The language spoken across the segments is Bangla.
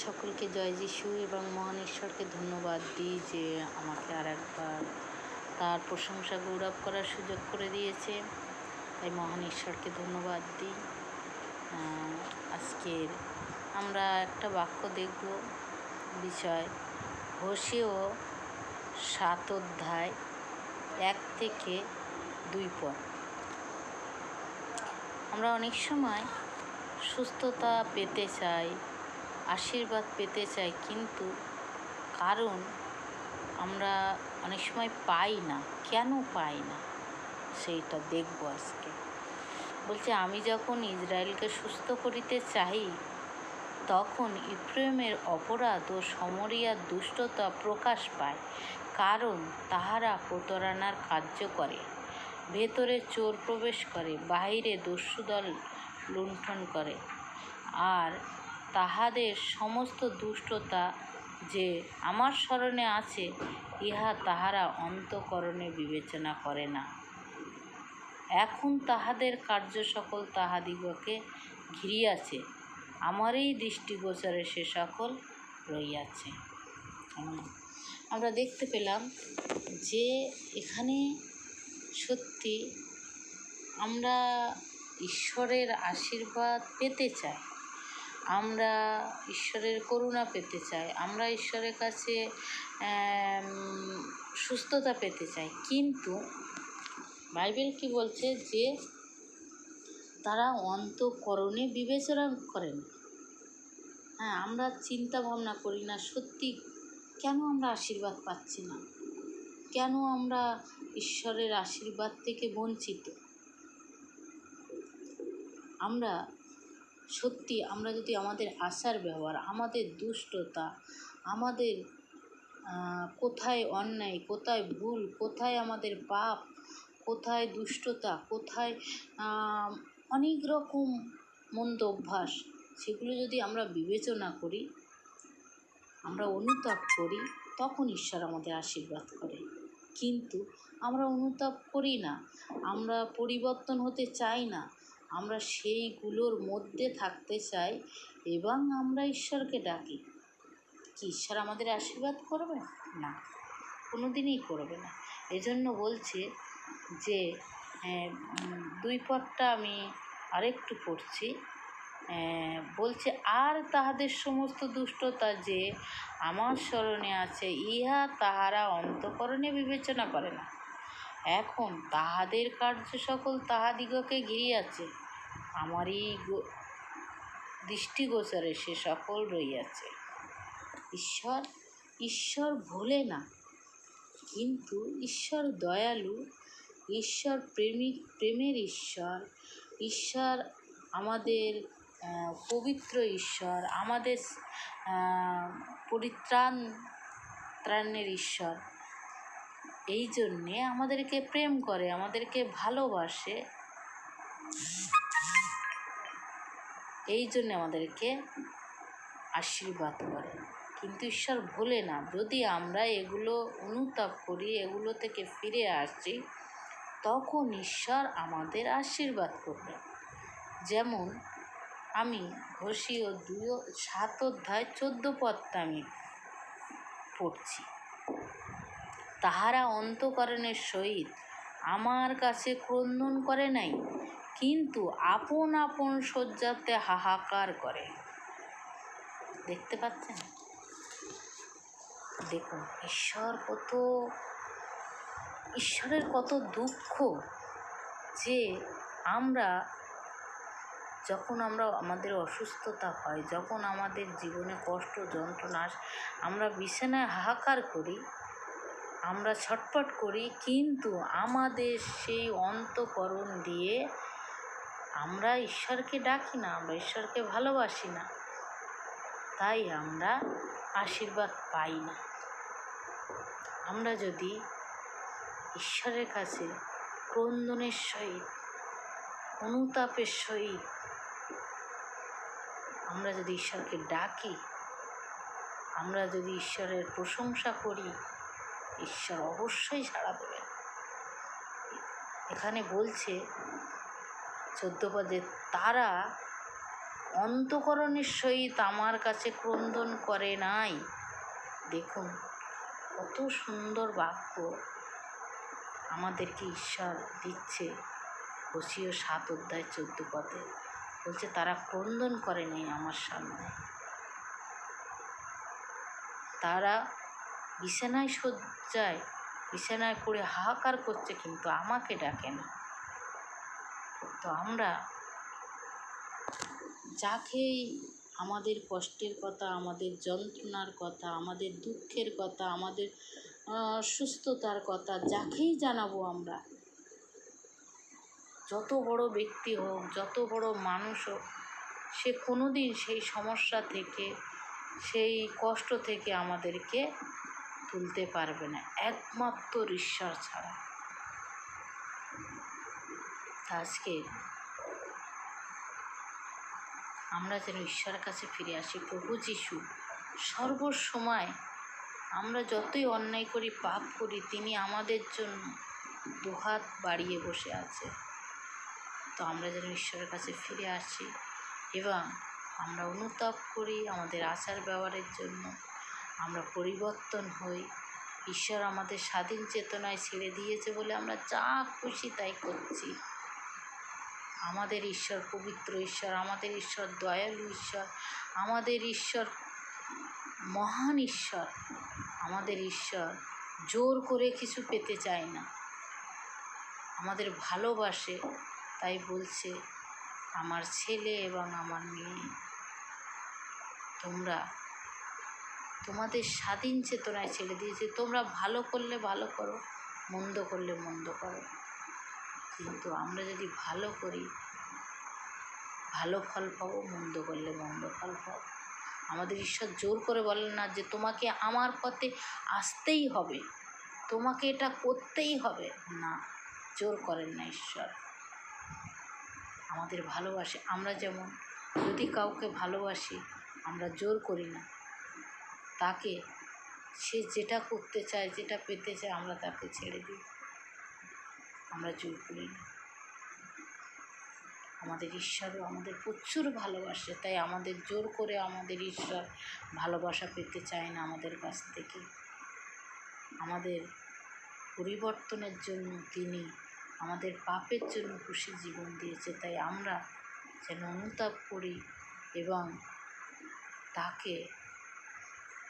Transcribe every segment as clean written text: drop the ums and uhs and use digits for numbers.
সকলকে জয় যিশু এবং মহান ঈশ্বরকে ধন্যবাদ দিই যে আমাকে আর একবার তার প্রশংসা গৌরব করার সুযোগ করে দিয়েছে। তাই মহান ঈশ্বরকে ধন্যবাদ দিই। আজকের আমরা একটা বাক্য দেখব, বিষয় হোশিও 7 অধ্যায় 1 থেকে 2 পদ। আমরা অনেক সময় সুস্থতা পেতে চাই, আশীর্বাদ পেতে চাই, কিন্তু কারণ আমরা অনেক সময় পাই না। কেন পাই না সেইটা দেখব আজকে। বলছে, আমি যখন ইসরায়েলকে সুস্থ করিতে চাই, তখন ইফ্রাইমের অপরাধ ও সমরিয়ার দুষ্টতা প্রকাশ পায়, কারণ তাহারা প্রতারণার কার্য করে, ভেতরে চোর প্রবেশ করে, বাহিরে দস্যুদল লুণ্ঠন করে, আর তাহাদের সমস্ত দুষ্টতা যে আমার স্মরণে আছে, ইহা তাহারা অন্তঃকরণে বিবেচনা করে না। এখন তাহাদের কার্য সকল তাহাদিগকে ঘিরিয়াছে, আমারই দৃষ্টিগোচরে সে সকল রইয়াছে। আমরা দেখতে পেলাম যে এখানে সত্যি আমরা ঈশ্বরের আশীর্বাদ পেতে চাই, আমরা ঈশ্বরের করুণা পেতে চাই, আমরা ঈশ্বরের কাছে সুস্থতা পেতে চাই, কিন্তু বাইবেল কি বলছে যে তারা অন্তঃকরণে বিবেচনা করেন। আমরা চিন্তা ভাবনা করি না, সত্যি কেন আমরা আশীর্বাদ পাচ্ছি না, কেন আমরা ঈশ্বরের আশীর্বাদ থেকে বঞ্চিত। আমরা সত্যি আমরা যদি আমাদের আচার ব্যবহার, আমাদের দুষ্টতা, আমাদের কোথায় অন্যায়, কোথায় ভুল, কোথায় আমাদের পাপ, কোথায় দুষ্টতা, কোথায় অনেক রকম মন্দ অভ্যাস, সেগুলো যদি আমরা বিবেচনা করি, আমরা অনুতাপ করি, তখন ঈশ্বর আমাদের আশীর্বাদ করে। কিন্তু আমরা অনুতাপ করি না, আমরা পরিবর্তন হতে চাই না, আমরা সেইগুলোর মধ্যে থাকতে চাই এবং আমরা ঈশ্বরকে ডাকি। কি ঈশ্বর আমাদের আশীর্বাদ করবে? না, কোনো দিনই করবে না। এজন্য বলছে যে 2 পদটা আমি আরেকটু পড়ছি। বলছে, আর তাহাদের সমস্ত দুষ্টতা যে আমার স্মরণে আছে, ইহা তাহারা অন্তঃকরণে বিবেচনা করে না। এখন তাহাদের কার্য সকল তাহাদিগকে ঘিরিয়াছে, আমারই দৃষ্টিগোচরে সে সকল রইয়াছে। ঈশ্বর ভোলে না, কিন্তু ঈশ্বর দয়ালু, ঈশ্বর প্রেমের ঈশ্বর আমাদের পবিত্র ঈশ্বর, আমাদের ত্রাণের ঈশ্বর। এই জন্যে আমাদেরকে প্রেম করে, আমাদেরকে ভালোবাসে, এই জন্যে আমাদেরকে আশীর্বাদ করে। কিন্তু ঈশ্বর ভোলে না। যদি আমরা এগুলো অনুতাপ করি, এগুলো থেকে ফিরে আসি, তখন ঈশ্বর আমাদের আশীর্বাদ করবে। যেমন আমি হোশিও 7 অধ্যায় 14 পদটা আমি পড়ছি। তাহারা অন্তঃকরণের সহিত আমার কাছে ক্রন্দন করে নাই, কিন্তু আপন আপন শয্যাতে হাহাকার করে। দেখতে পাচ্ছেন? দেখুন ঈশ্বরের কত দুঃখ, যে যখন আমাদের অসুস্থতা হয়, যখন আমাদের জীবনে কষ্ট যন্ত্রণা, আমরা বিছানায় হাহাকার করি, আমরা ছটফট করি, কিন্তু আমাদের সেই অন্তঃকরণ দিয়ে আমরা ঈশ্বরকে ডাকি না, আমরা ঈশ্বরকে ভালোবাসি না, তাই আমরা আশীর্বাদ পাই না। আমরা যদি ঈশ্বরের কাছে ক্রন্দনের সহিত, অনুতাপের সহিত আমরা যদি ঈশ্বরকে ডাকি, আমরা যদি ঈশ্বরের প্রশংসা করি, ঈশ্বর অবশ্যই সাড়া দেবেন। এখানে বলছে 14 পদে, তারা অন্তঃকরণের সহিত আমার কাছে ক্রন্দন করে নাই। দেখুন কত সুন্দর বাক্য আমাদেরকে ঈশ্বর দিচ্ছে। হোসিয়া 7:14 বলছে তারা ক্রন্দন করে নাই আমার সামনে, তারা বিছানায় পড়ে হাহাকার করছে কিন্তু আমাকে ডাকে না। তো আমরা যাকেই আমাদের কষ্টের কথা, আমাদের যন্ত্রণার কথা, আমাদের দুঃখের কথা, আমাদের সুস্থতার কথা যাকেই জানাবো, আমরা যত বড় ব্যক্তি হোক, যত বড় মানুষ হোক, সে কোনো দিন সেই সমস্যা থেকে, সেই কষ্ট থেকে আমাদেরকে তুলতে পারবে না, একমাত্র ঈশ্বর ছাড়া। আজকে আমরা যেন ঈশ্বরের কাছে ফিরে আসি। প্রভু যিশু সর্বসময় আমরা যতই অন্যায় করি, পাপ করি, তিনি আমাদের জন্য দুহাত বাড়িয়ে বসে আছে। তো আমরা যেন ঈশ্বরের কাছে ফিরে আসি এবং আমরা অনুতাপ করি আমাদের আচার ব্যবহারের জন্য, আমরা পরিবর্তন হই। ঈশ্বর আমাদের স্বাধীন চেতনায় ছেড়ে দিয়েছে বলে আমরা যা খুশি তাই করছি। আমাদের ঈশ্বর পবিত্র ঈশ্বর, আমাদের ঈশ্বর দয়ালু ঈশ্বর, আমাদের ঈশ্বর মহান ঈশ্বর। আমাদের ঈশ্বর জোর করে কিছু পেতে চায় না, আমাদের ভালোবাসে। তাই বলছে, আমার ছেলে এবং আমার মেয়ে, তোমরা তোমাদের স্বাধীন চেতনায় ছেড়ে দিয়েছে। তোমরা ভালো করলে ভালো করো, মন্দ করলে মন্দ করো, কিন্তু আমরা যদি ভালো করি ভালো ফল পাবো, মন্দ করলে মন্দ ফল পাবো। আমাদের ঈশ্বর জোর করে বলেন না যে তোমাকে আমার পথে আসতেই হবে, তোমাকে এটা করতেই হবে, না, জোর করেন না ঈশ্বর। আমাদের ভালোবাসে। আমরা যেমন যদি কাউকে ভালোবাসি, আমরা জোর করি না তাকে, সে যেটা করতে চায়, যেটা পেতে চায়, আমরা তাকে ছেড়ে দিই, আমরা জোর করি না। আমাদের ঈশ্বরও আমাদের প্রচুর ভালোবাসে, তাই আমাদের জোর করে আমাদের ঈশ্বর ভালোবাসা পেতে চায় না আমাদের কাছ থেকে। আমাদের পরিবর্তনের জন্য তিনি আমাদের পাপের জন্য খুশি জীবন দিয়েছে। তাই আমরা যেন অনুতাপ করি এবং তাকে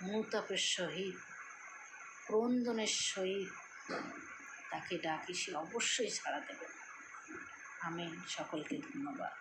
অনুতাপের সহিত, ক্রন্দনের সহিত তাকে ডাকি, সে অবশ্যই সাড়া দেবে। আমেন। সকলকে ধন্যবাদ।